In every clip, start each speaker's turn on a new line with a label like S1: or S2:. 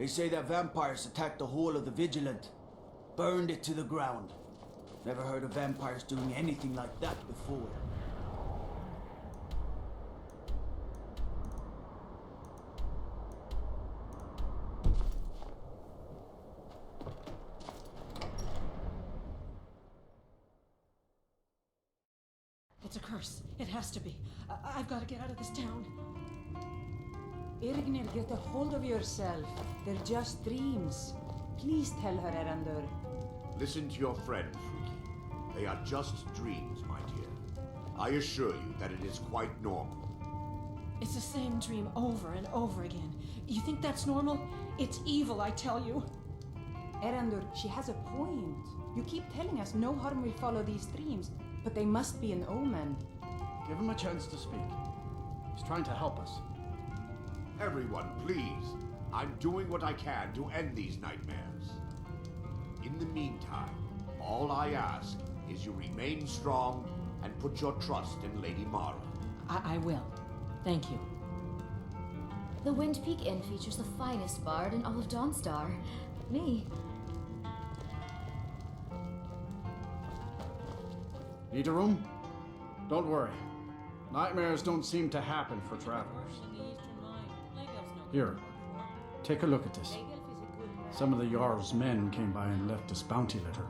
S1: They say that vampires attacked the hall of the Vigilant. Burned it to the ground. Never heard of vampires doing anything like that before.
S2: It's a curse. It has to be. I've got to get out of this town.
S3: Irgnir, get a hold of yourself. They're just dreams. Please tell her, Erandur.
S4: Listen to your friend, Fruki. They are just dreams, my dear. I assure you that it is quite normal.
S2: It's the same dream over and over again. You think that's normal? It's evil, I tell you.
S3: Erandur, she has a point. You keep telling us no harm will follow these dreams, but they must be an omen.
S5: Give him a chance to speak. He's trying to help us.
S4: Everyone, please. I'm doing what I can to end these nightmares. In the meantime, all I ask is you remain strong and put your trust in Lady Mara.
S2: I will. Thank you.
S6: The Wind Peak Inn features the finest bard in all of Dawnstar. Me.
S5: Need a room? Don't worry. Nightmares don't seem to happen for travelers. Here, take a look at this. Some of the Jarl's men came by and left this bounty letter.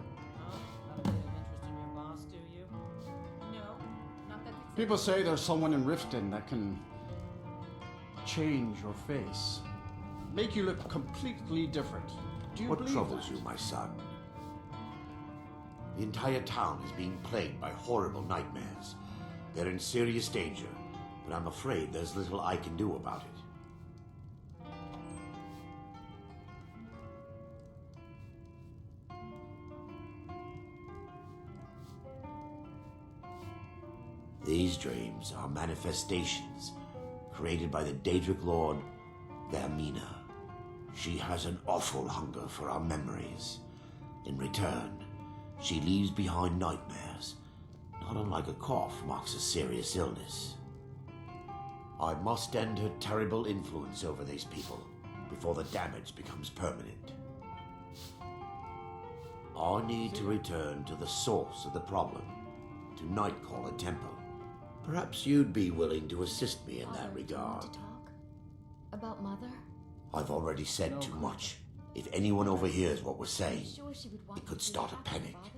S5: People say there's someone in Riften that can change your face. Make you look completely different. Do you
S4: What
S5: believe
S4: troubles
S5: that?
S4: you, my son? The entire town is being plagued by horrible nightmares. They're in serious danger, but I'm afraid there's little I can do about it. These dreams are manifestations created by the Daedric Lord, Vermina. She has an awful hunger for our memories. In return, she leaves behind nightmares, not unlike a cough marks a serious illness. I must end her terrible influence over these people before the damage becomes permanent. I need to return to the source of the problem, to Nightcaller Temple. Perhaps you'd be willing to assist me in that regard.
S6: To talk about Mother?
S4: I've already said too much. If anyone overhears what we're saying,
S6: Sure she would want
S4: it could
S6: to
S4: start a
S6: laugh,
S4: panic.
S6: Father?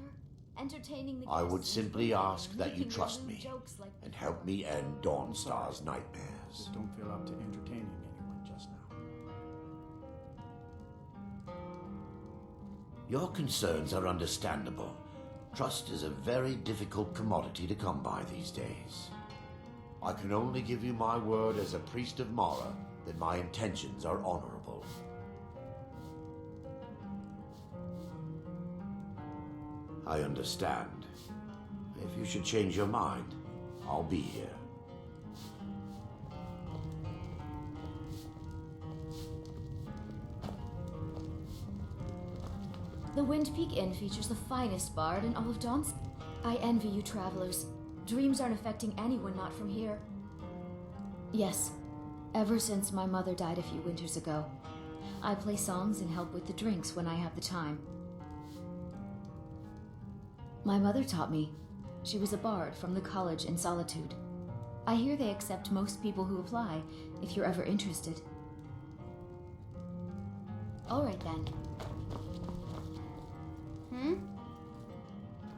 S6: Entertaining the
S4: I would
S6: guests
S4: simply
S6: and
S4: ask that you
S6: making
S4: trust
S6: random
S4: me
S6: jokes like
S4: and help me end Dawnstar's nightmares.
S5: Just don't feel up to entertaining anyone just now.
S4: Your concerns are understandable. Trust is a very difficult commodity to come by these days. I can only give you my word as a priest of Mara that my intentions are honorable. I understand. If you should change your mind, I'll be here.
S6: The Wind Peak Inn features the finest bard in all of Dawnstar. I envy you travelers. Dreams aren't affecting anyone not from here. Yes, ever since my mother died a few winters ago, I play songs and help with the drinks when I have the time. My mother taught me. She was a bard from the college in Solitude. I hear they accept most people who apply, if you're ever interested. All right then.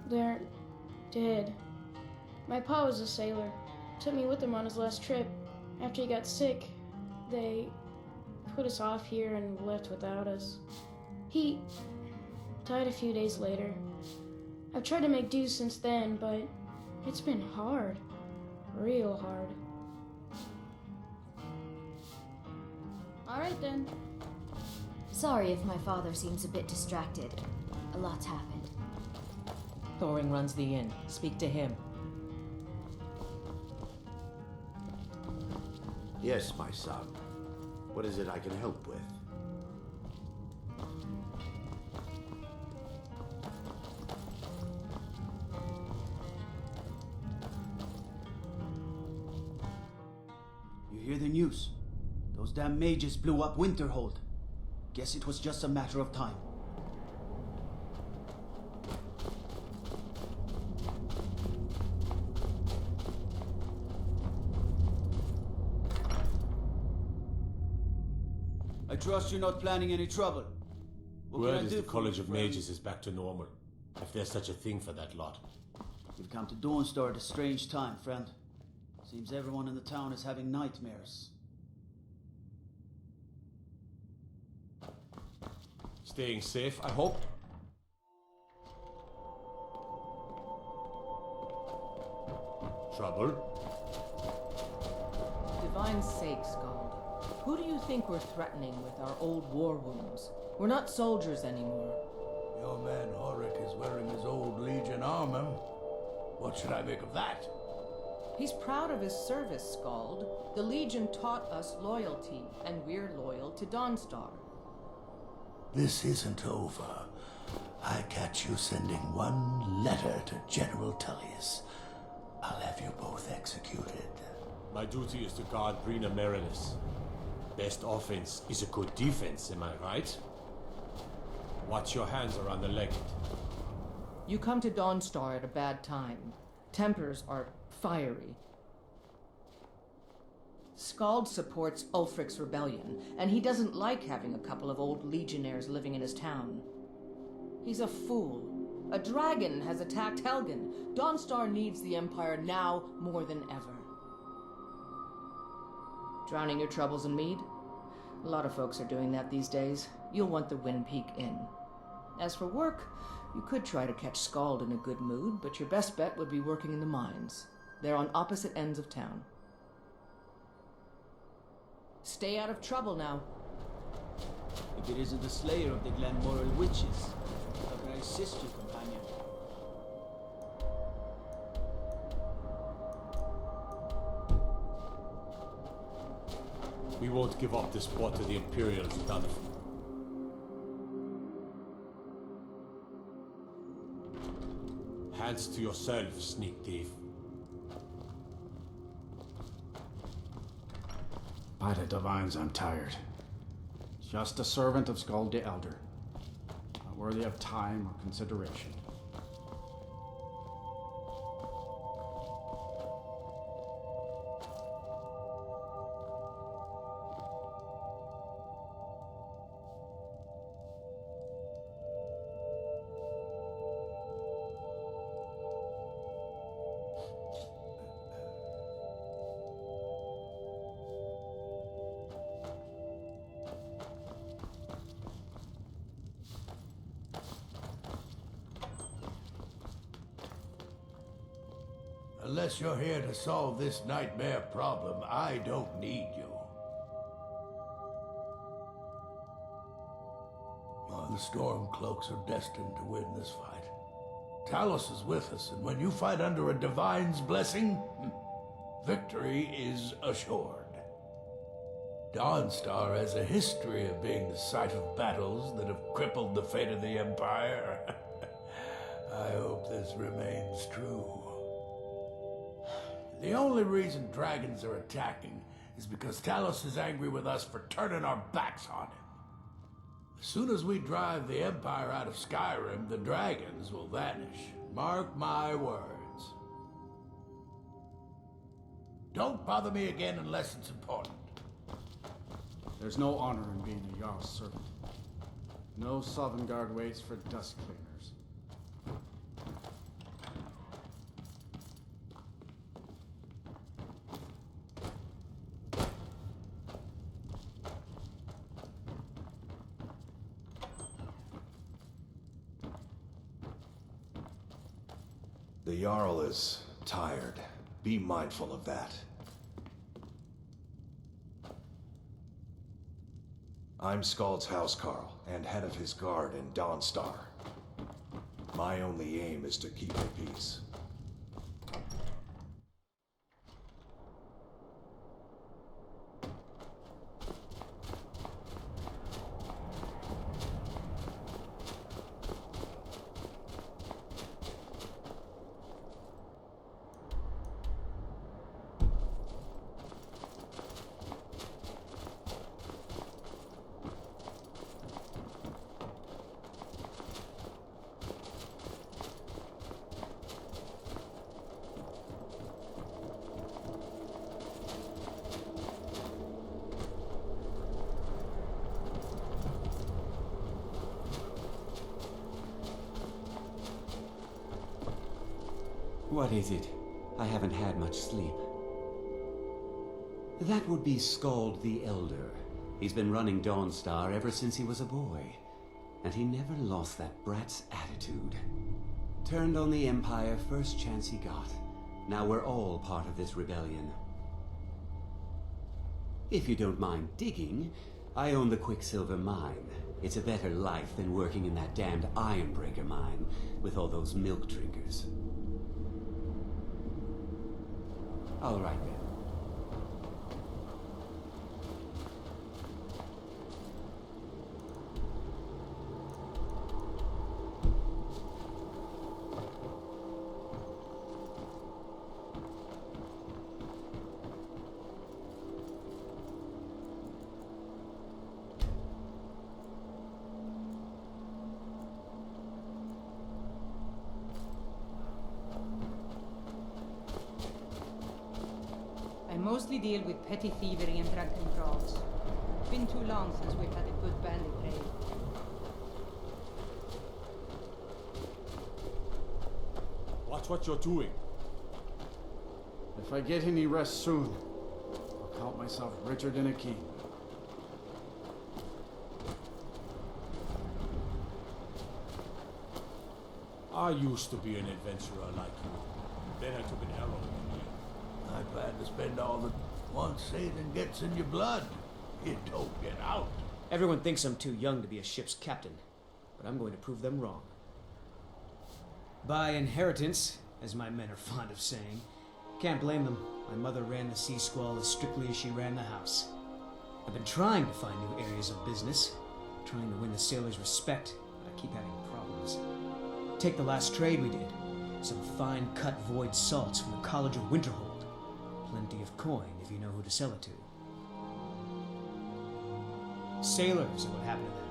S7: They're dead. My pa was a sailor. Took me with him on his last trip. After he got sick, they put us off here and left without us. He died a few days later. I've tried to make do since then, but it's been hard. Real hard. All right then.
S6: Sorry if my father seems a bit distracted. A lot's happened.
S2: Thoring runs the inn. Speak to him.
S4: Yes, my son. What is it I can help with?
S1: You hear the news? Those damn mages blew up Winterhold. Guess it was just a matter of time. I trust you're not planning any trouble. What can I
S8: Word is
S1: do
S8: the
S1: for
S8: College
S1: you,
S8: of
S1: friend?
S8: Mages is back to normal. If there's such a thing for that lot.
S1: You've come to Dawnstar at a strange time, friend. Seems everyone in the town is having nightmares.
S8: Staying safe, I hope. Trouble?
S9: Divine's sake, Scald. Who do you think we're threatening with our old war wounds? We're not soldiers anymore.
S10: Your man Horik is wearing his old Legion armor. What should I make of that?
S9: He's proud of his service, Scald. The Legion taught us loyalty, and we're loyal to Dawnstar.
S10: This isn't over. I catch you sending one letter to General Tullius. I'll have you both executed.
S8: My duty is to guard Brina Meredith. Best offense is a good defense, am I right? Watch your hands around the legate.
S9: You come to Dawnstar at a bad time. Tempers are fiery. Scald supports Ulfric's rebellion, and he doesn't like having a couple of old legionnaires living in his town. He's a fool. A dragon has attacked Helgen. Dawnstar needs the Empire now more than ever. Drowning your troubles in mead? A lot of folks are doing that these days. You'll want the Wind Peak Inn. As for work, you could try to catch Scald in a good mood, but your best bet would be working in the mines. They're on opposite ends of town. Stay out of trouble now.
S1: If it isn't the slayer of the Glenmoral witches, how can I assist you, companion?
S8: We won't give up this war to the Imperials without a... Hands to yourself, sneak thief.
S5: By the divines, I'm tired. Just a servant of Skald the Elder. Not worthy of time or consideration.
S10: Unless you're here to solve this nightmare problem, I don't need you. Oh, the Stormcloaks are destined to win this fight. Talos is with us, and when you fight under a divine's blessing, victory is assured. Dawnstar has a history of being the site of battles that have crippled the fate of the Empire. I hope this remains true. The only reason dragons are attacking is because Talos is angry with us for turning our backs on him. As soon as we drive the Empire out of Skyrim, the dragons will vanish. Mark my words. Don't bother me again unless it's important.
S5: There's no honor in being a Jarl's servant. No Sovngarde waits for dust cleaners.
S11: The Jarl is tired. Be mindful of that. I'm Skald's housecarl, and head of his guard in Dawnstar. My only aim is to keep the peace.
S12: What is it? I haven't had much sleep. That would be Skald the Elder. He's been running Dawnstar ever since he was a boy. And he never lost that brat's attitude. Turned on the Empire first chance he got. Now we're all part of this rebellion. If you don't mind digging, I own the Quicksilver Mine. It's a better life than working in that damned Ironbreaker mine with all those milk drinkers. All right, then.
S3: I mostly deal with petty thievery and drunken brawls. Been too long since we've had a good bandit raid.
S8: Watch what you're doing.
S5: If I get any rest soon, I'll count myself richer than a king.
S8: I used to be an adventurer like you. Then I took an arrow in the knee.
S10: I plan to spend all that once Satan gets in your blood. It don't get out.
S13: Everyone thinks I'm too young to be a ship's captain, but I'm going to prove them wrong. By inheritance, as my men are fond of saying. Can't blame them. My mother ran the Sea Squall as strictly as she ran the house. I've been trying to find new areas of business, trying to win the sailors' respect, but I keep having problems. Take the last trade we did. Some fine cut void salts from the College of Winterhold. Plenty of coin if you know who to sell it to. Sailors are what happened to them.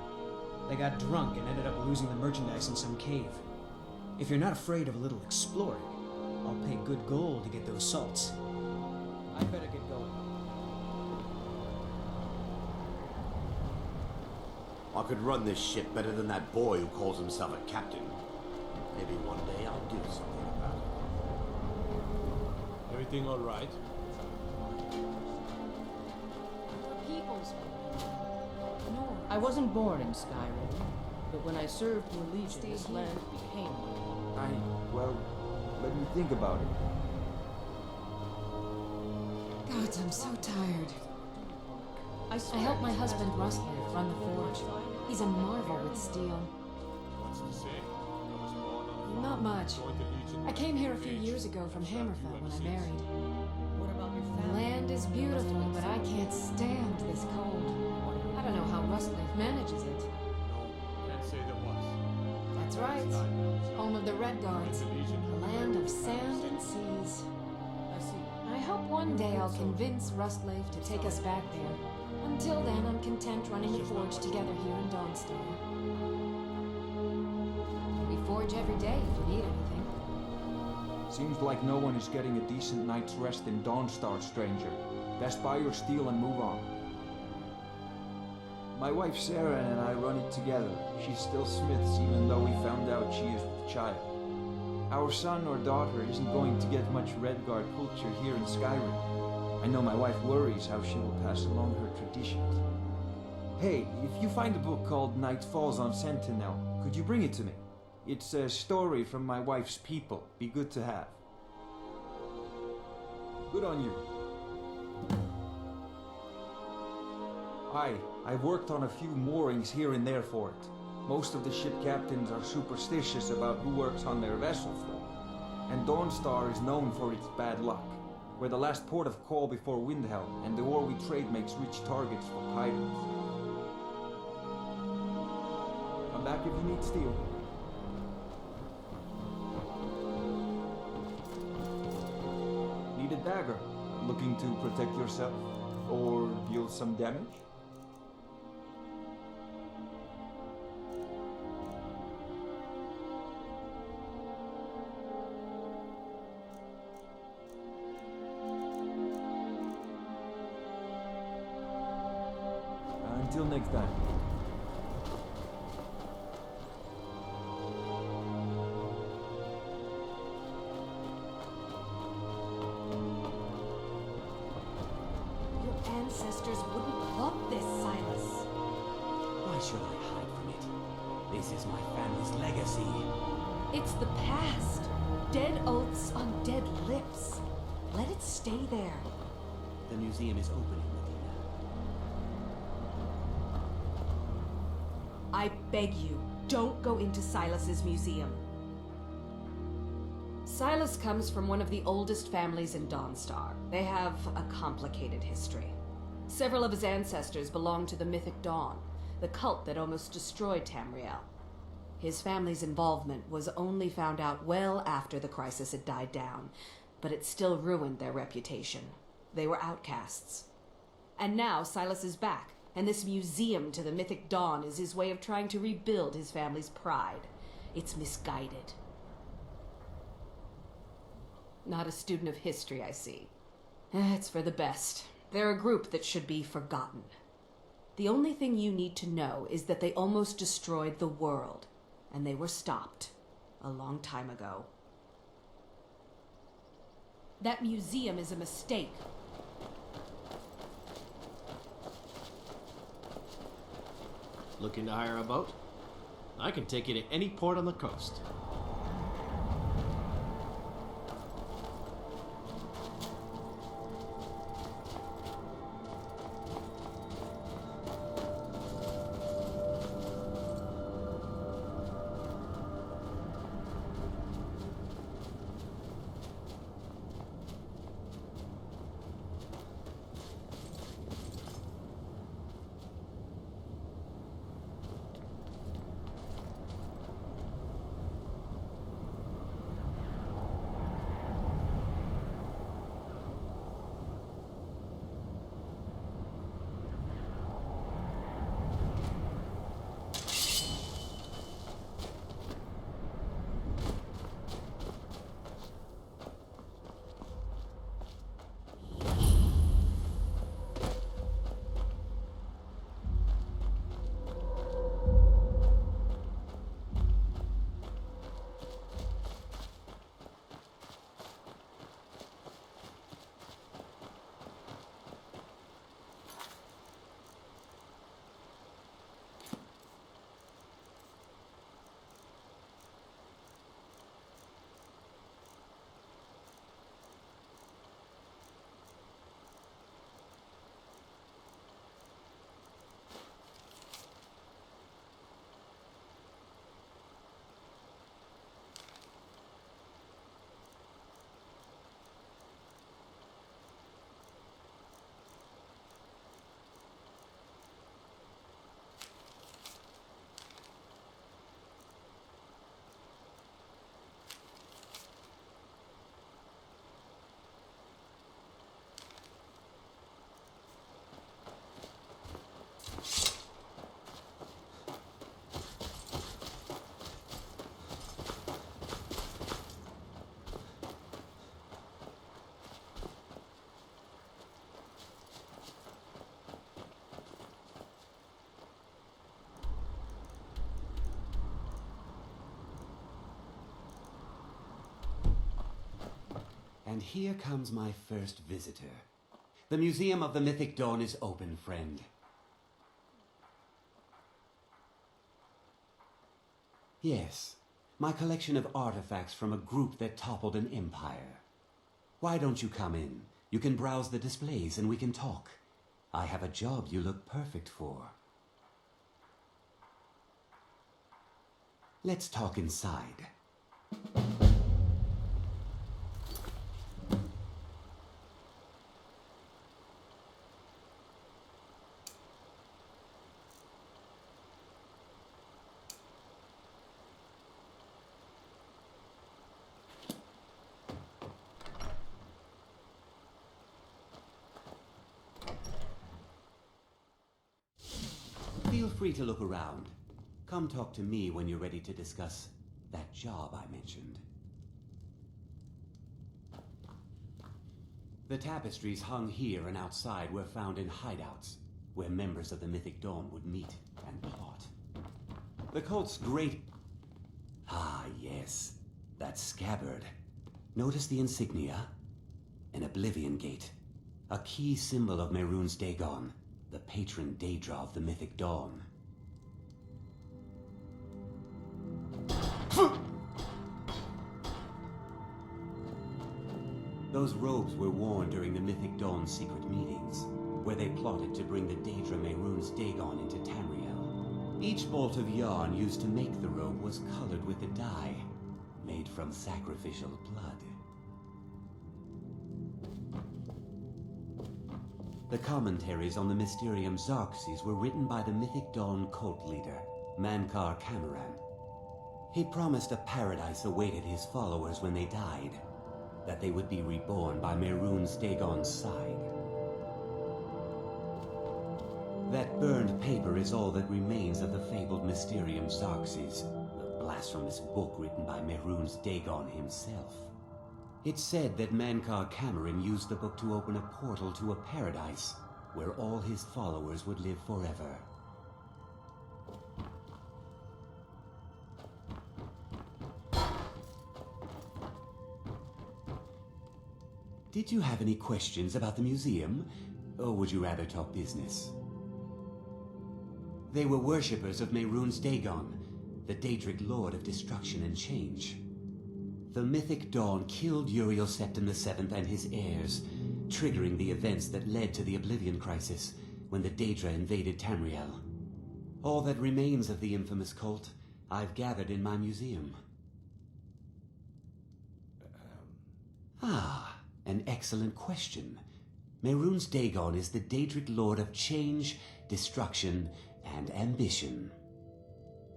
S13: They got drunk and ended up losing the merchandise in some cave. If you're not afraid of a little exploring, I'll pay good gold to get those salts. I better get going.
S4: I could run this ship better than that boy who calls himself a captain. Maybe one day I'll do something about it.
S8: Everything all right?
S9: I wasn't born in Skyrim, but when I served your legion, this land became mine.
S14: Well, let me think about it.
S15: God, I'm so tired.
S3: I
S15: helped my husband Rustler run the forge. He's a marvel with steel.
S8: What's to say? I was born on a
S15: Not
S8: farm,
S15: much.
S8: joined the Legion
S15: I came here a few
S8: age,
S15: years ago from
S8: served you
S15: Hammerfell when
S8: ever
S15: I
S8: since.
S15: married.
S3: What about your
S15: The
S3: family?
S15: land is beautiful, but I can't stand this cold. I don't know how Rustleaf manages it.
S8: No, can't say there was.
S15: That's right. Home of the Red Guards. A land of sand and seas.
S3: I see.
S15: I hope one day I'll convince Rustleaf to take us back there. Until then, I'm content running the forge together here in Dawnstar. We forge every day if you need anything.
S14: Seems like no one is getting a decent night's rest in Dawnstar, stranger. Best buy your steel and move on. My wife Sarah and I run it together. She's still Smith's even though we found out she is with child. Our son or daughter isn't going to get much Redguard culture here in Skyrim. I know my wife worries how she will pass along her traditions. Hey, if you find a book called Night Falls on Sentinel, could you bring it to me? It's a story from my wife's people. Be good to have. Good on you. I've worked on a few moorings here and there for it. Most of the ship captains are superstitious about who works on their vessels, though. And Dawnstar is known for its bad luck. We're the last port of call before Windhelm, and the ore we trade makes rich targets for pirates. Come back if you need steel. Need a dagger? Looking to protect yourself? Or deal some damage? Until next time.
S16: ancestors wouldn't want this, Silas.
S12: Why should I hide from it? This is my family's legacy.
S16: It's the past. Dead oaths on dead lips. Let it stay there.
S12: The museum is opening, Medina.
S16: I beg you, don't go into Silas's museum. Silas comes from one of the oldest families in Dawnstar. They have a complicated history. Several of his ancestors belong to the Mythic Dawn, the cult that almost destroyed Tamriel. His family's involvement was only found out well after the crisis had died down, but it still ruined their reputation. They were outcasts. And now Silas is back, and this museum to the Mythic Dawn is his way of trying to rebuild his family's pride. It's misguided. Not a student of history, I see. It's for the best. They're a group that should be forgotten. The only thing you need to know is that they almost destroyed the world, and they were stopped a long time ago. That museum is a mistake.
S8: Looking to hire a boat? I can take you to any port on the coast.
S12: And here comes my first visitor. The Museum of the Mythic Dawn is open, friend. Yes, my collection of artifacts from a group that toppled an empire. Why don't you come in? You can browse the displays and we can talk. I have a job you look perfect for. Let's talk inside. Feel free to look around. Come talk to me when you're ready to discuss that job I mentioned. The tapestries hung here and outside were found in hideouts, where members of the Mythic Dawn would meet and plot. The cult's great... Ah, yes, that scabbard. Notice the insignia? An Oblivion Gate. a key symbol of Mehrunes Dagon, the patron Daedra of the mythic dawn. Those robes were worn during the Mythic Dawn's secret meetings, where they plotted to bring the Daedra Mehrunes Dagon into Tamriel. Each bolt of yarn used to make the robe was colored with a dye, made from sacrificial blood. The commentaries on the Mysterium Xarxes were written by the Mythic Dawn cult leader, Mankar Camoran. He promised a paradise awaited his followers when they died, that they would be reborn by Mehrunes Dagon's side. That burned paper is all that remains of the fabled Mysterium Xarxes, the blasphemous book written by Mehrunes Dagon himself. It's said that Mankar Camoran used the book to open a portal to a paradise where all his followers would live forever. Did you have any questions about the museum, or would you rather talk business? They were worshippers of Mehrunes Dagon, the Daedric Lord of Destruction and Change. The Mythic Dawn killed Uriel Septim VII and his heirs, triggering the events that led to the Oblivion Crisis when the Daedra invaded Tamriel. All that remains of the infamous cult I've gathered in my museum. An excellent question. Mehrunes Dagon is the Daedric Lord of Change, Destruction, and Ambition.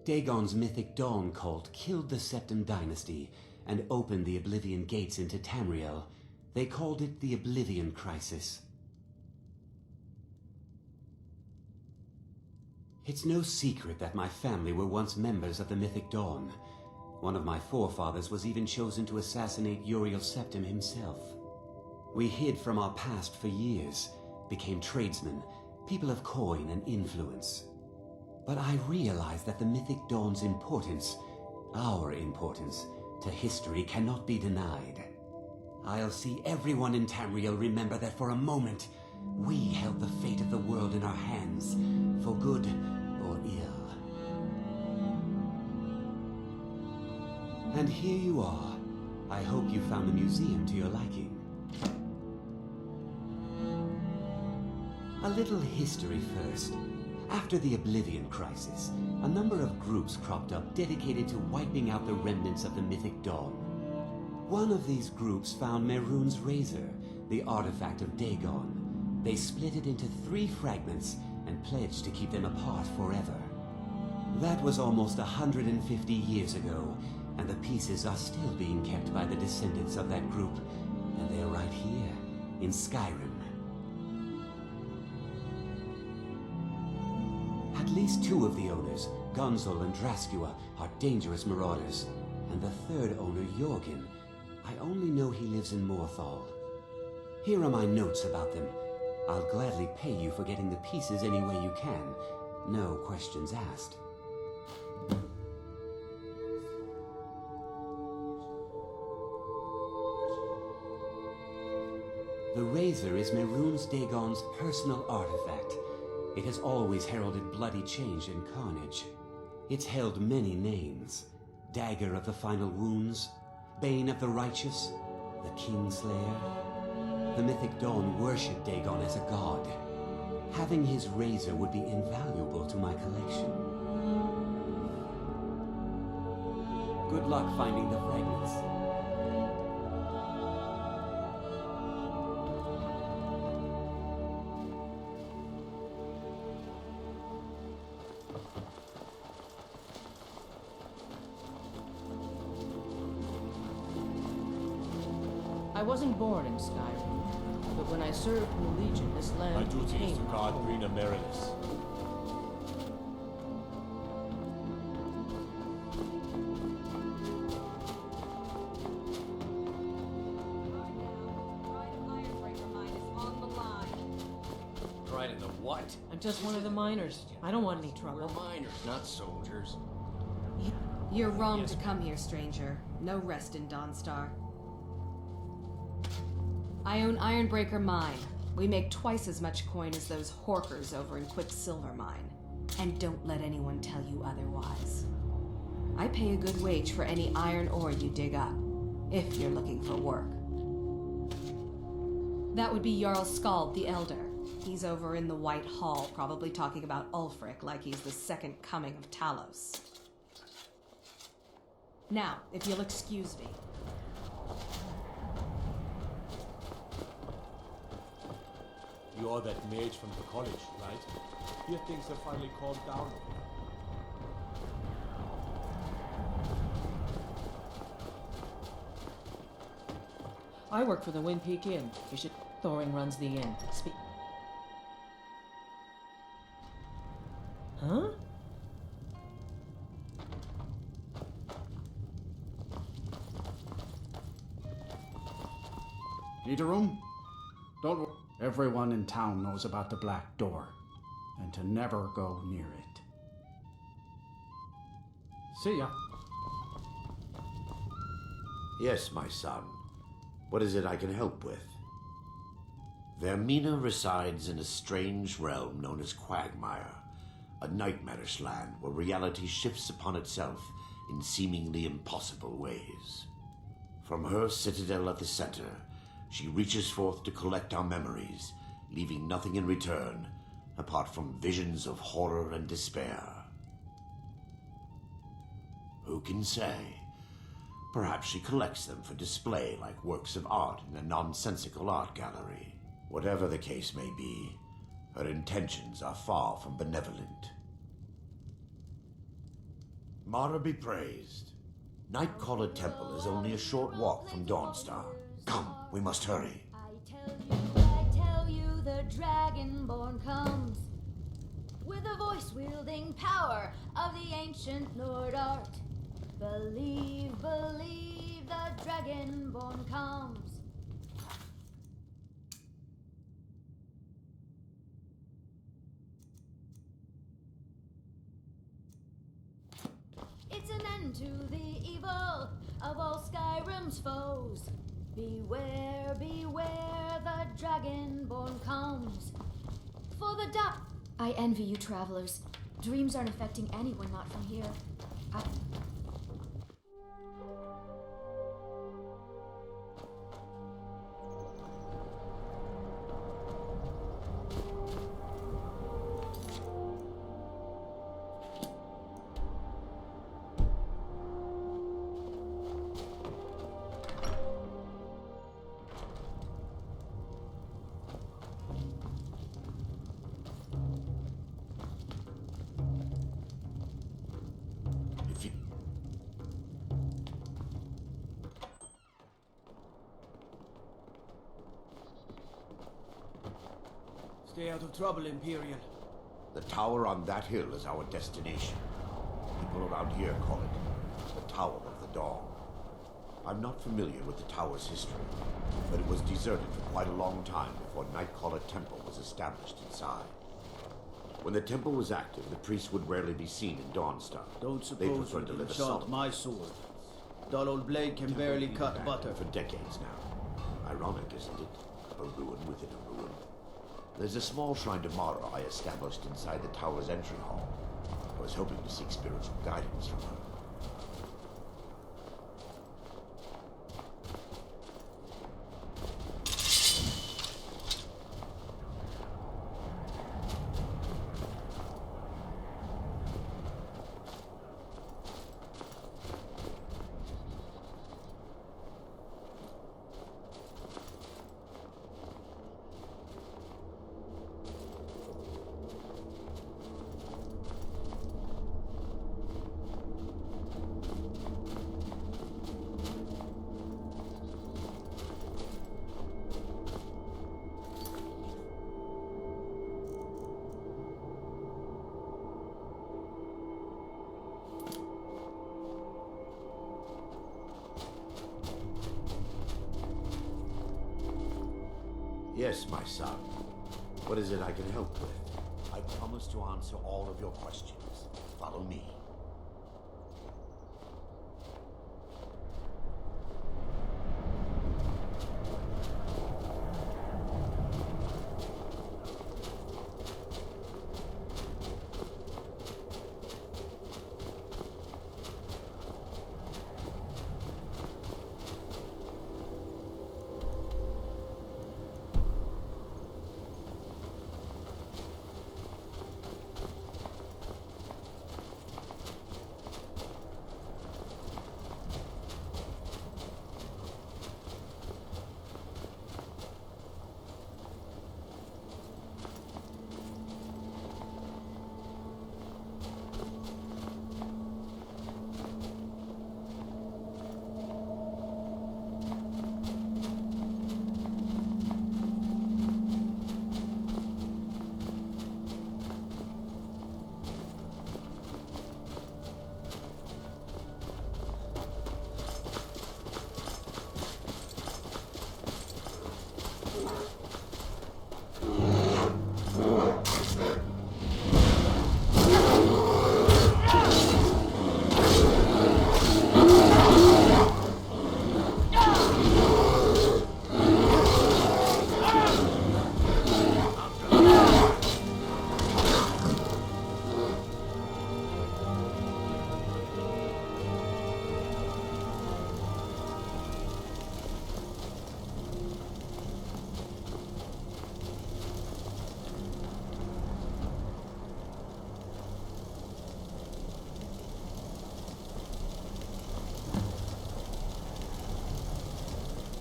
S12: Dagon's Mythic Dawn cult killed the Septim Dynasty and opened the Oblivion Gates into Tamriel. They called it the Oblivion Crisis. It's no secret that my family were once members of the Mythic Dawn. One of my forefathers was even chosen to assassinate Uriel Septim himself. We hid from our past for years, became tradesmen, people of coin and influence. But I realized that the Mythic Dawn's importance, our importance, to history cannot be denied. I'll see everyone in Tamriel remember that for a moment, we held the fate of the world in our hands, for good or ill. And here you are. I hope you found the museum to your liking. A little history first. After the Oblivion Crisis, a number of groups cropped up dedicated to wiping out the remnants of the Mythic Dawn. One of these groups found Mehrunes' Razor, the artifact of Dagon. They split it into 3 fragments and pledged to keep them apart forever. That was almost 150 years ago, and the pieces are still being kept by the descendants of that group, and they're right here, in Skyrim. At least 2 of the owners, Gunzel and Draskua, are dangerous marauders, and the 3rd owner, Jorgen, I only know he lives in Morthal. Here are my notes about them. I'll gladly pay you for getting the pieces any way you can. No questions asked. The razor is Mehrunes Dagon's personal artifact. It has always heralded bloody change and carnage. It's held many names. Dagger of the Final Wounds, Bane of the Righteous, the Kingslayer. The Mythic Dawn worshipped Dagon as a god. Having his razor would be invaluable to my collection. Good luck finding the fragments.
S9: I wasn't born in Skyrim, but when I served in the Legion, this land
S8: My duty is
S9: became
S8: to guard Brina Meredith.
S17: Right in the what?
S2: I'm just one of the miners. I don't want any trouble.
S17: We're miners, not soldiers.
S16: You're wrong to come here, stranger. No rest in Dawnstar. I own Ironbreaker Mine, We make twice as much coin as those horkers over in Quicksilver Mine. And don't let anyone tell you otherwise. I pay a good wage for any iron ore you dig up, if you're looking for work. That would be Jarl Skald the Elder. He's over in the White Hall, probably talking about Ulfric like he's the second coming of Talos. Now, if you'll excuse me.
S8: You're that mage from the college, right? Here things have finally calmed down.
S9: I work for the Wind Peak Inn. You should... Thoring runs the inn. Huh?
S5: Need a room? Don't worry. Everyone in town knows about the Black Door, and to never go near it. See ya.
S4: Yes, my son. What is it I can help with? Vermina resides in a strange realm known as Quagmire, a nightmarish land where reality shifts upon itself in seemingly impossible ways. From her citadel at the center, she reaches forth to collect our memories, leaving nothing in return apart from visions of horror and despair. Who can say? Perhaps she collects them for display like works of art in a nonsensical art gallery. Whatever the case may be, her intentions are far from benevolent. Mara be praised. Nightcaller Temple is only a short walk from Dawnstar. Come, we must hurry.
S6: I tell you, the Dragonborn comes with the voice-wielding power of the ancient Nord art. Believe, believe, the Dragonborn comes. It's an end to the evil of all Skyrim's foes. Beware, beware, the Dragonborn comes. For the duck. I envy you, travelers. Dreams aren't affecting anyone not from here.
S1: Stay out of trouble, Imperial.
S4: The tower on that hill is our destination. People around here call it the Tower of the Dawn. I'm not familiar with the tower's history, but it was deserted for quite a long time before Nightcaller Temple was established inside. When the temple was active, the priests would rarely be seen in Dawnstar.
S1: Don't suppose you can shot my sword. Dull old blade can barely cut butter.
S4: For decades now. Ironic, isn't it? A ruin within a ruin. There's a small shrine to Mara I established inside the tower's entry hall. I was hoping to seek spiritual guidance from her. Yes, my son. What is it I can help with? I promise to answer all of your questions. Follow me.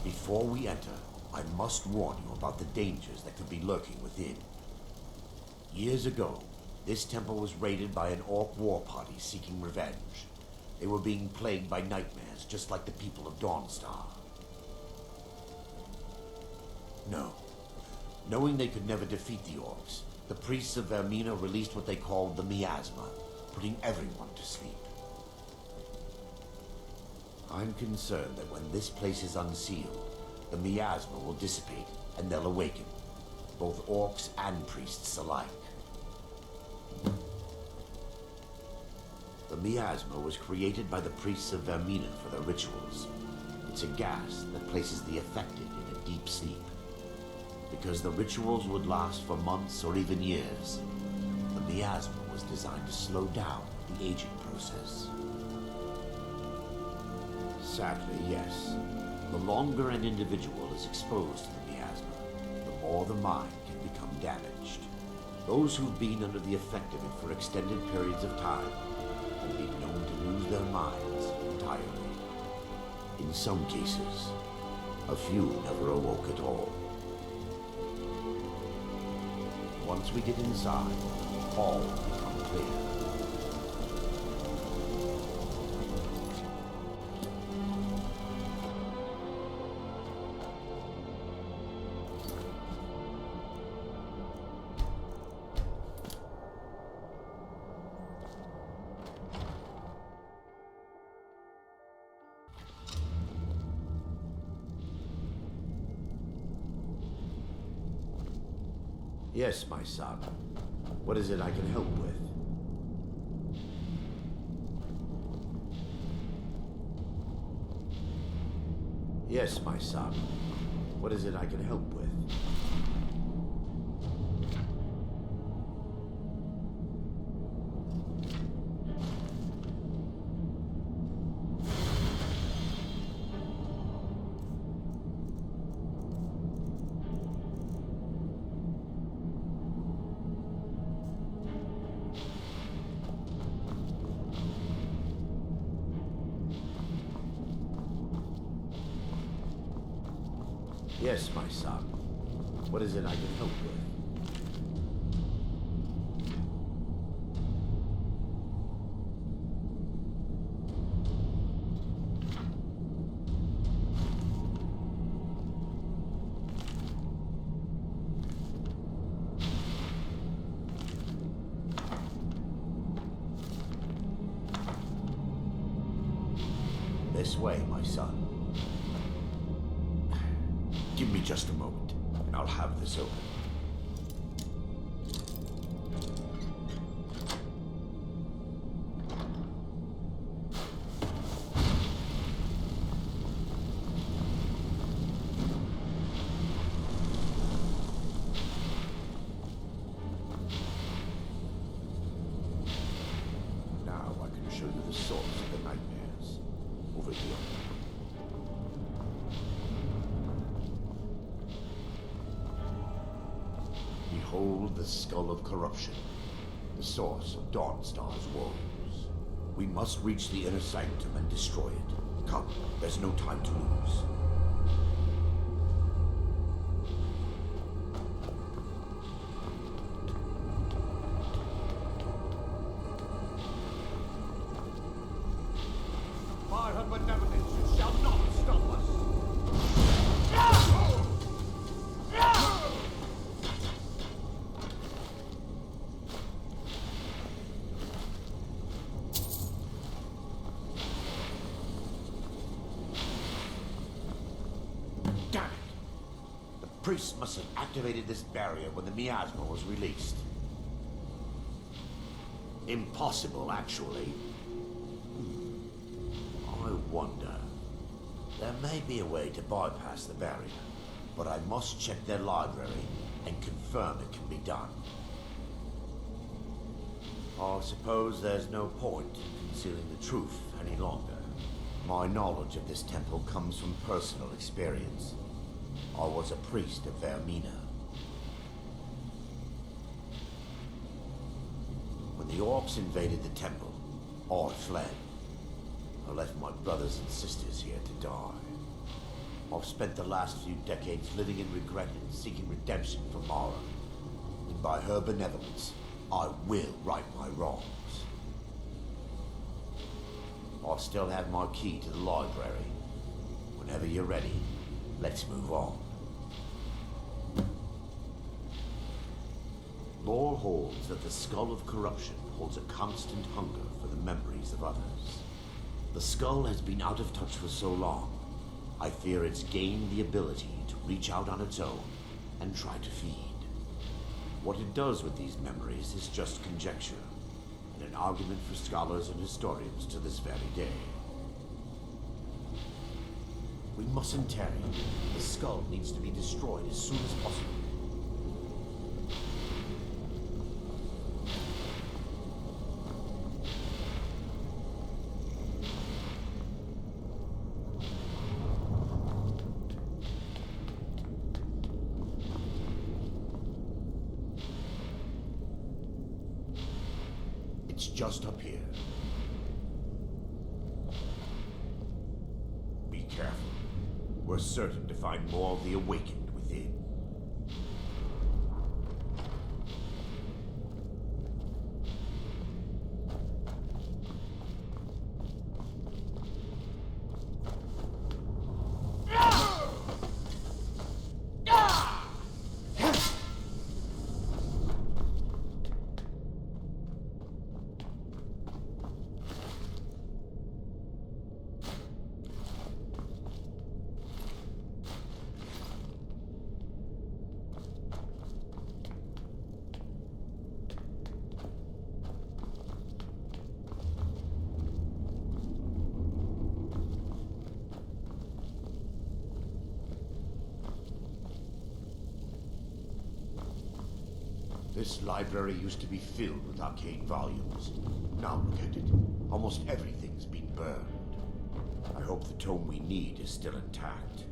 S4: Before we enter, I must warn you about the dangers that could be lurking within. Years ago, this temple was raided by an orc war party seeking revenge. They were being plagued by nightmares, just like the people of Dawnstar. No. Knowing they could never defeat the orcs, the priests of Vermina released what they called the miasma, putting everyone to sleep. I'm concerned that when this place is unsealed, the miasma will dissipate and they'll awaken, both orcs and priests alike. The miasma was created by the priests of Vermina for their rituals. It's a gas that places the affected in a deep sleep. Because the rituals would last for months or even years, the miasma was designed to slow down the aging process. Sadly, yes. The longer an individual is exposed to the miasma, the more the mind can become damaged. Those who've been under the effect of it for extended periods of time have been known to lose their minds entirely. In some cases, a few never awoke at all. Once we get inside, all will become clear. Yes, my son. What is it I can help with? Yes, my son. What is it I can help with? Yes, my son. What is it I can help with? This way, my son. Give me just a moment, and I'll have this open. Now I can show you the source of the nightmares. Over here. Behold the skull of corruption, the source of Dawnstar's woes. We must reach the inner sanctum and destroy it. Come, there's no time to lose.
S8: By her benevolence, you shall not stop us!
S4: Damn it! The priests must have activated this barrier when the miasma was released. Impossible, actually. I wonder. There may be a way to bypass the barrier, but I must check their library and confirm it can be done. I suppose there's no point in concealing the truth any longer. My knowledge of this temple comes from personal experience. I was a priest of Vermina. When the orcs invaded the temple, I fled. I left my brothers and sisters here to die. I've spent the last few decades living in regret and seeking redemption from Mara. And by her benevolence, I will right my wrongs. I still have my key to the library. Whenever you're ready, let's move on. Lore holds that the skull of corruption holds a constant hunger for the memories of others. The skull has been out of touch for so long, I fear it's gained the ability to reach out on its own and try to feed. What it does with these memories is just conjecture, and an argument for scholars and historians to this very day. We mustn't tarry. The skull needs to be destroyed as soon as possible. It's just up here. Be careful. We're certain to find more of the awakened within. This library used to be filled with arcane volumes. Now look at it. Almost everything's been burned. I hope the tome we need is still intact.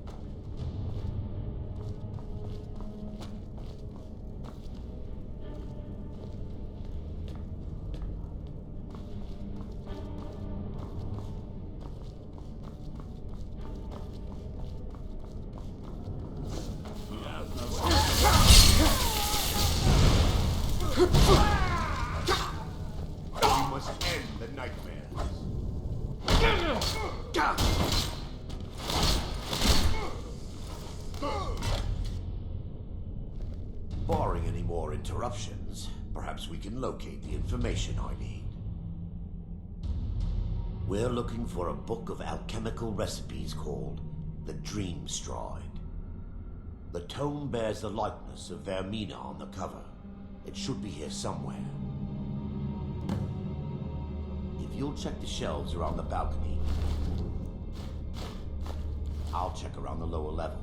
S4: We must end the nightmares. Barring any more interruptions, perhaps we can locate the information I need. We're looking for a book of alchemical recipes called the Dream Stride. The tome bears the likeness of Vermina on the cover. It should be here somewhere. If you'll check the shelves around the balcony, I'll check around the lower level.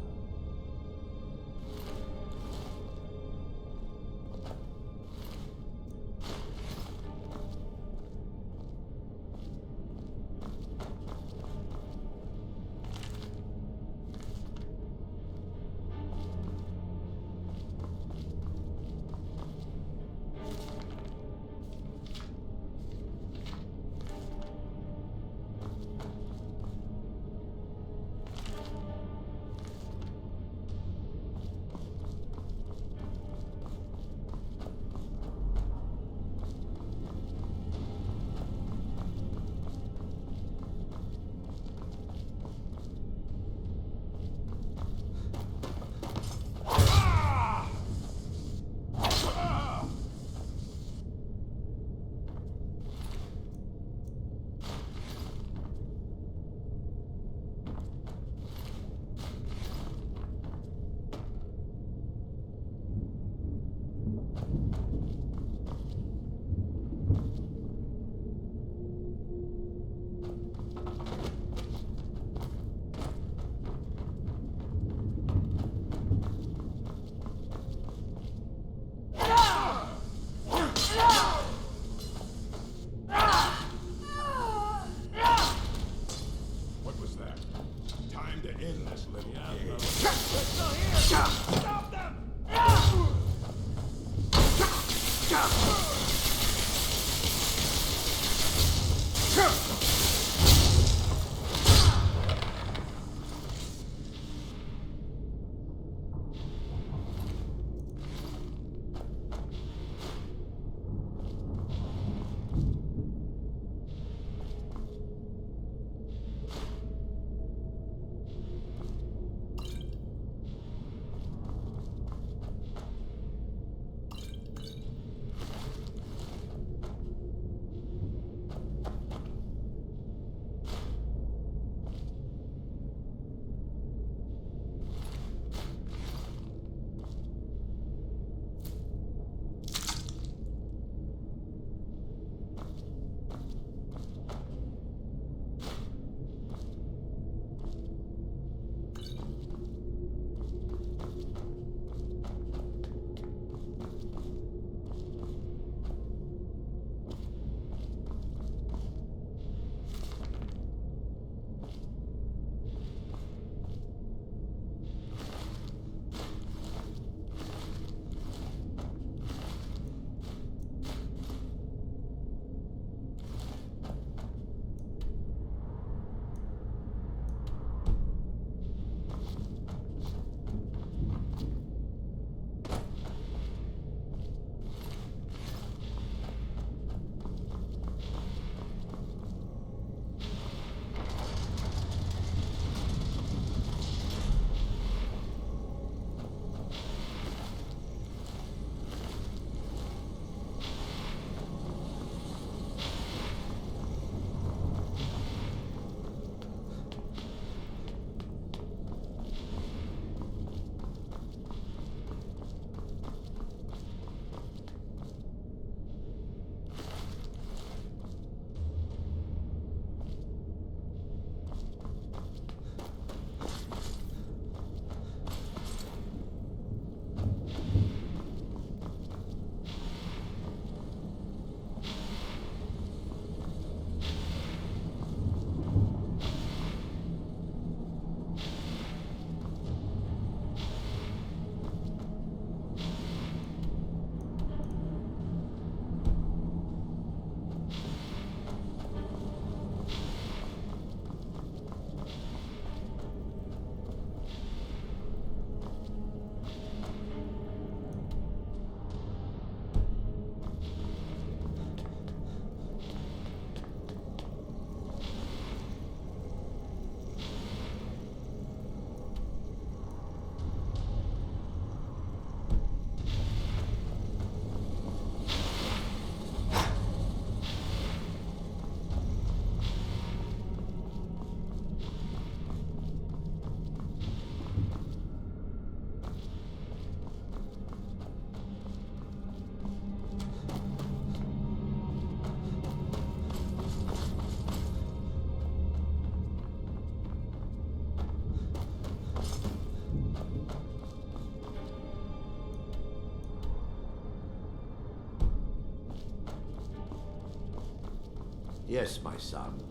S4: Yes, my son.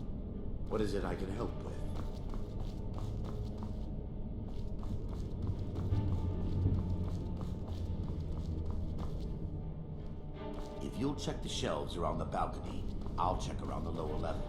S4: What is it I can help with? If you'll check the shelves around the balcony, I'll check around the lower level.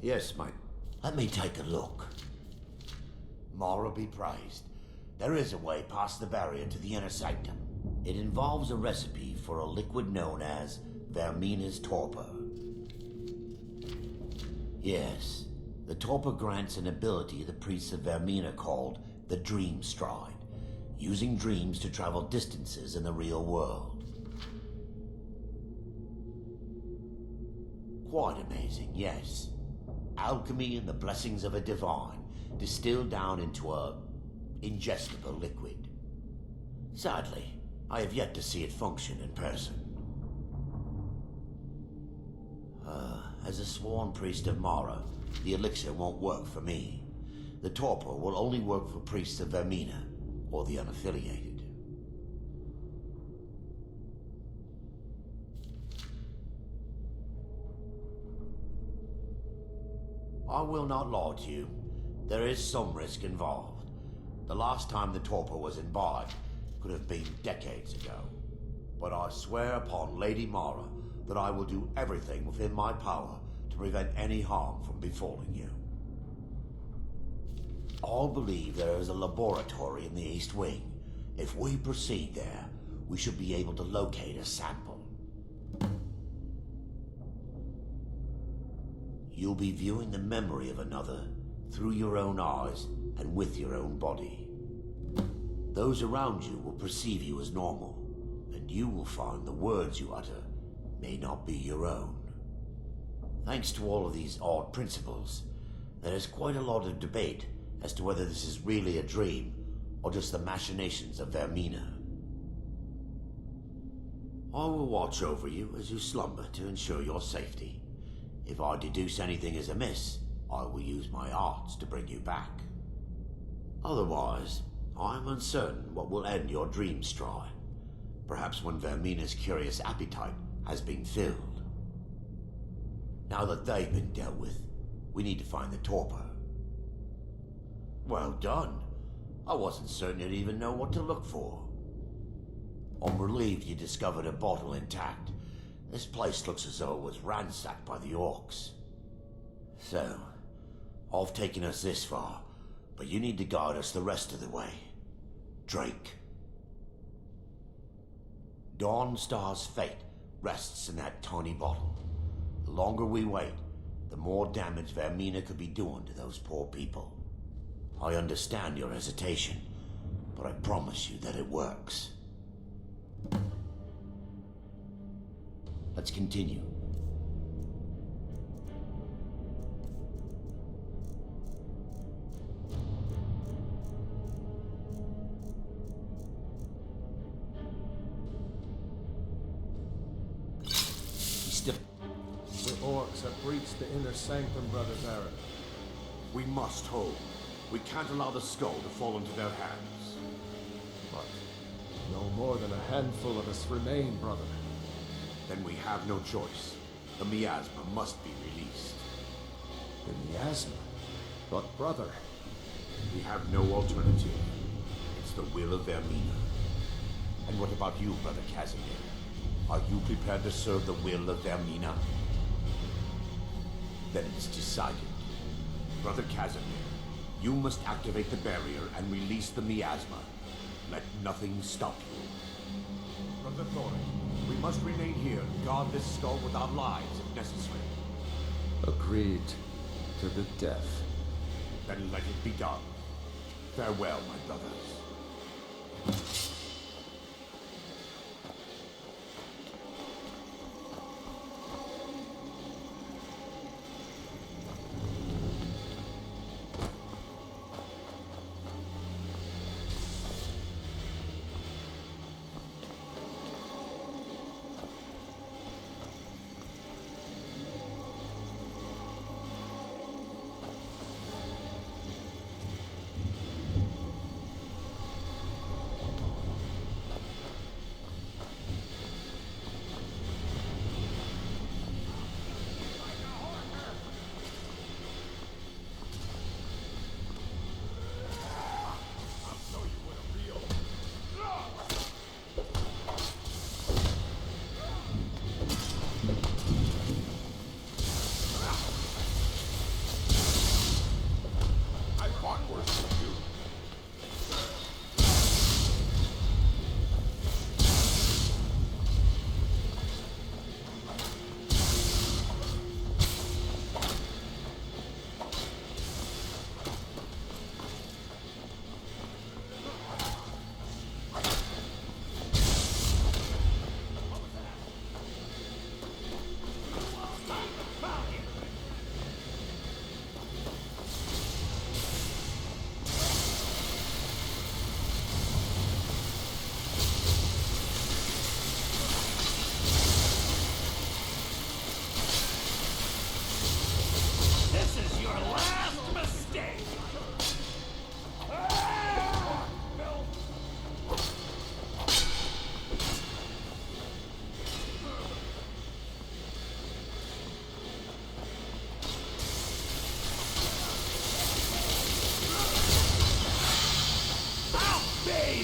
S4: Yes, mate. Let me take a look. Mara be praised. There is a way past the barrier to the inner sanctum. It involves a recipe for a liquid known as Vermina's torpor. Yes, the torpor grants an ability the priests of Vermina called the Dream Stride, using dreams to travel distances in the real world. Quite amazing, yes. Alchemy and the blessings of a divine distilled down into a ingestible liquid. Sadly, I have yet to see it function in person. As a sworn priest of Mara, the elixir won't work for me. The torpor will only work for priests of Vermina or the unaffiliated. I will not lie to you. There is some risk involved. The last time the torpor was imbibed could have been decades ago. But I swear upon Lady Mara that I will do everything within my power to prevent any harm from befalling you. I believe there is a laboratory in the East Wing. If we proceed there, we should be able to locate a sample. You'll be viewing the memory of another through your own eyes and with your own body. Those around you will perceive you as normal, and you will find the words you utter may not be your own. Thanks to all of these odd principles, there is quite a lot of debate as to whether this is really a dream or just the machinations of Vermina. I will watch over you as you slumber to ensure your safety. If I deduce anything is amiss, I will use my arts to bring you back. Otherwise, I am uncertain what will end your dream stride. Perhaps when Vermina's curious appetite has been filled. Now that they've been dealt with, we need to find the torpor. Well done. I wasn't certain you'd even know what to look for. I'm relieved you discovered a bottle intact. This place looks as though it was ransacked by the orcs. So, I've taken us this far, but you need to guide us the rest of the way. Drake. Dawnstar's fate rests in that tiny bottle. The longer we wait, the more damage Vermina could be doing to those poor people. I understand your hesitation, but I promise you that it works. Let's continue.
S8: The orcs have breached the inner sanctum, Brother Baron.
S4: We must hold. We can't allow the skull to fall into their hands.
S8: But no more than a handful of us remain, brother.
S4: Then we have no choice. The miasma must be released.
S8: The miasma? But brother...
S4: We have no alternative. It's the will of Vermina. And what about you, Brother Casimir? Are you prepared to serve the will of Vermina? Then it's decided. Brother Casimir, you must activate the barrier and release the miasma. Let nothing stop you. Brother Thorin, we must remain here and guard this skull with our lives if necessary.
S8: Agreed to the death.
S4: Then let it be done. Farewell, my brothers.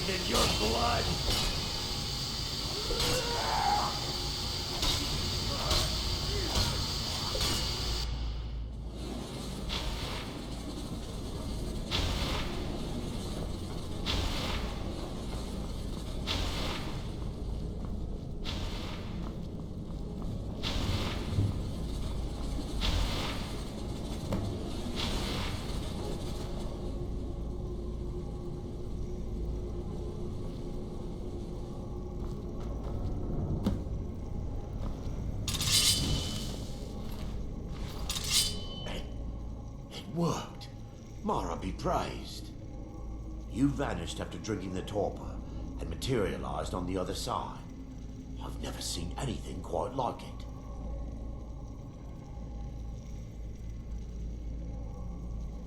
S10: bathed in your blood?
S4: Worked. Mara be praised. You vanished after drinking the torpor and materialized on the other side. I've never seen anything quite like it.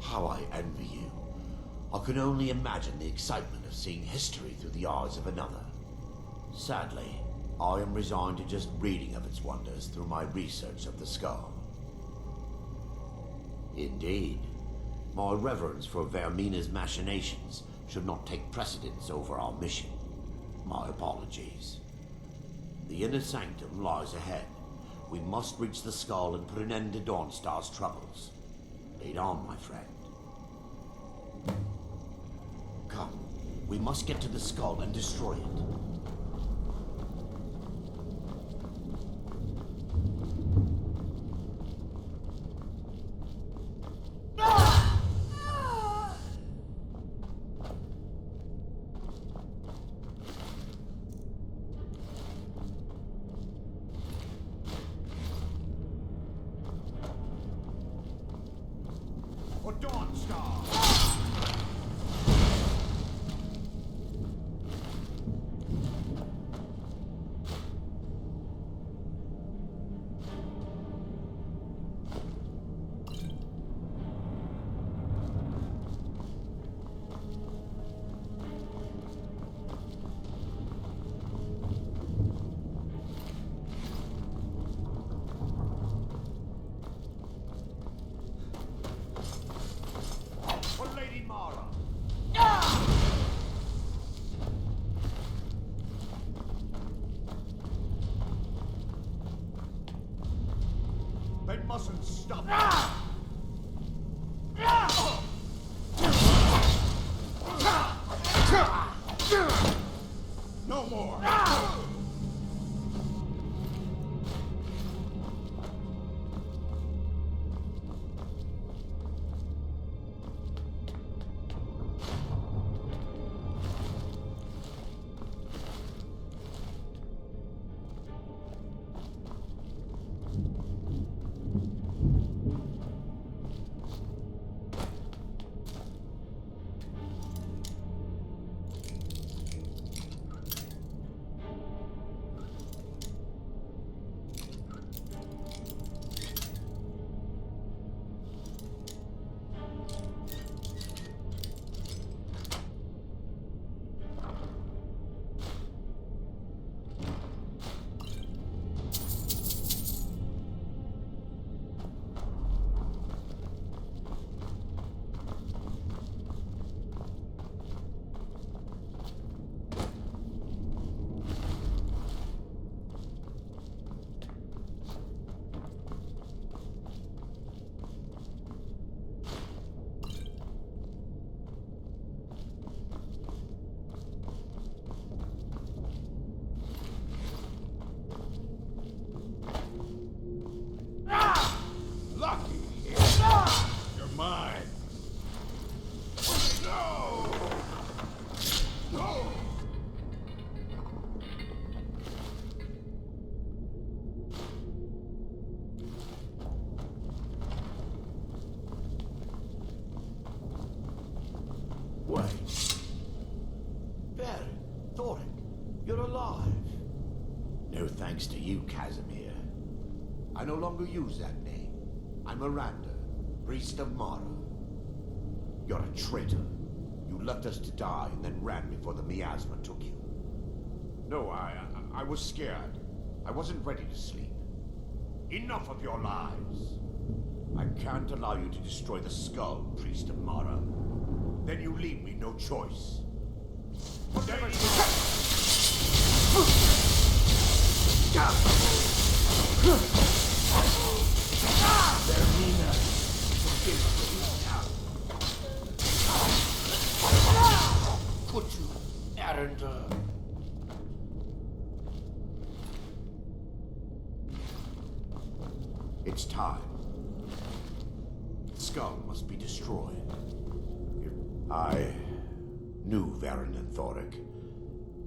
S4: How I envy you. I can only imagine the excitement of seeing history through the eyes of another. Sadly, I am resigned to just reading of its wonders through my research of the skull. Indeed, my reverence for Vermina's machinations should not take precedence over our mission. My apologies. The inner sanctum lies ahead. We must reach the skull and put an end to Dawnstar's troubles. Lead on, my friend. Come, we must get to the skull and destroy it.
S10: For Dawnstar! They mustn't stop. No more.
S4: Wait. Baron, Thoric, you're alive. No thanks to you, Casimir. I no longer use that name. I'm Miranda, priest of Mara. You're a traitor. You left us to die and then ran before the miasma took you. No, I was scared. I wasn't ready to sleep. Enough of your lies. I can't allow you to destroy the skull, priest of Mara. Then you leave me no choice.
S10: Could you, Arender?
S4: It's time. The skull must be destroyed. I knew Varen and Thoric.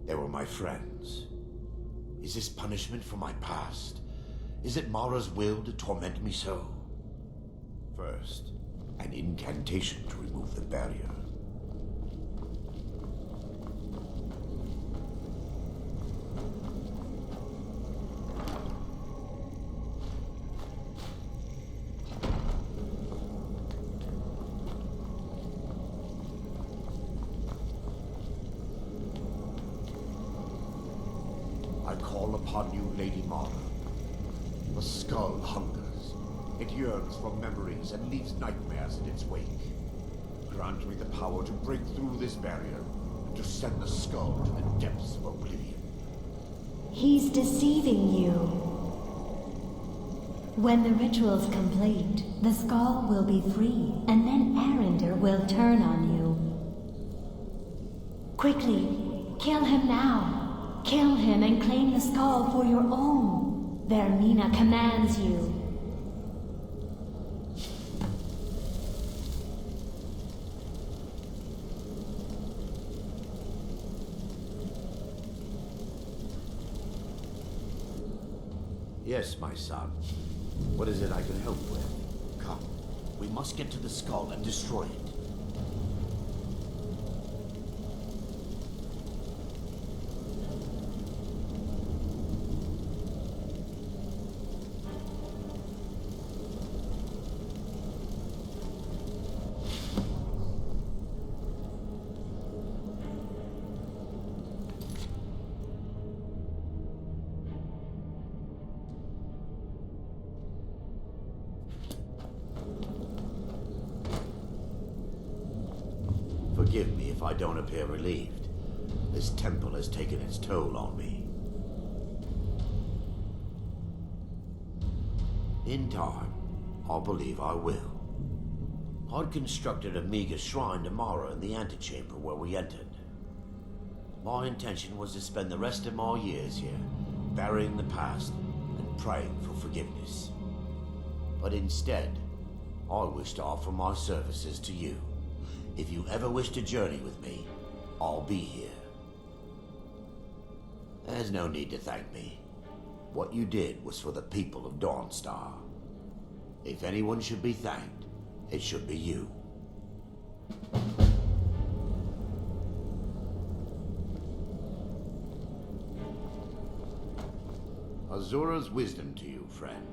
S4: They were my friends. Is this punishment for my past? Is it Mara's will to torment me so? First, an incantation to remove the barrier. I call upon you, Lady Mara. The skull hungers. It yearns for memories and leaves nightmares in its wake. Grant me the power to break through this barrier and to send the skull to the depths of oblivion.
S18: He's deceiving you. When the ritual's complete, the skull will be free, and then Arender will turn on you. Quickly, kill him now. Kill him and claim the skull for your own. Vermina commands you.
S4: Yes, my son. What is it I can help with? Come, we must get to the skull and destroy it. Forgive me if I don't appear relieved. This temple has taken its toll on me. In time, I believe I will. I'd constructed a meager shrine to Mara in the antechamber where we entered. My intention was to spend the rest of my years here, burying the past and praying for forgiveness. But instead, I wish to offer my services to you. If you ever wish to journey with me, I'll be here. There's no need to thank me. What you did was for the people of Dawnstar. If anyone should be thanked, it should be you. Azura's wisdom to you, friend.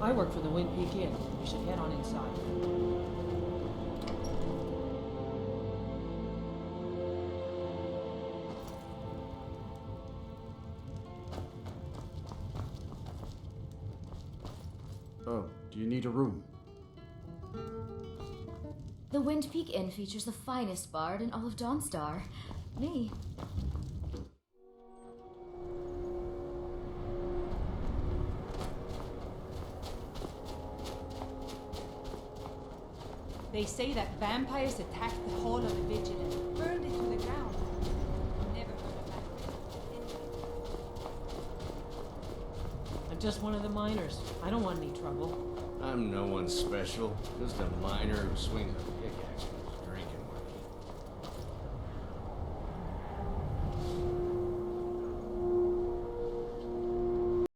S2: I work for the Wind Peak Inn. You should head on inside.
S5: Oh, do you need a room?
S6: The Wind Peak Inn features the finest bard in all of Dawnstar. Me.
S3: They say that vampires attacked the Hall of the Vigilant, burned it to the ground. Never heard of that.
S2: I'm just one of the miners. I don't want any trouble.
S17: I'm no one special, just a miner who swings a pickaxe.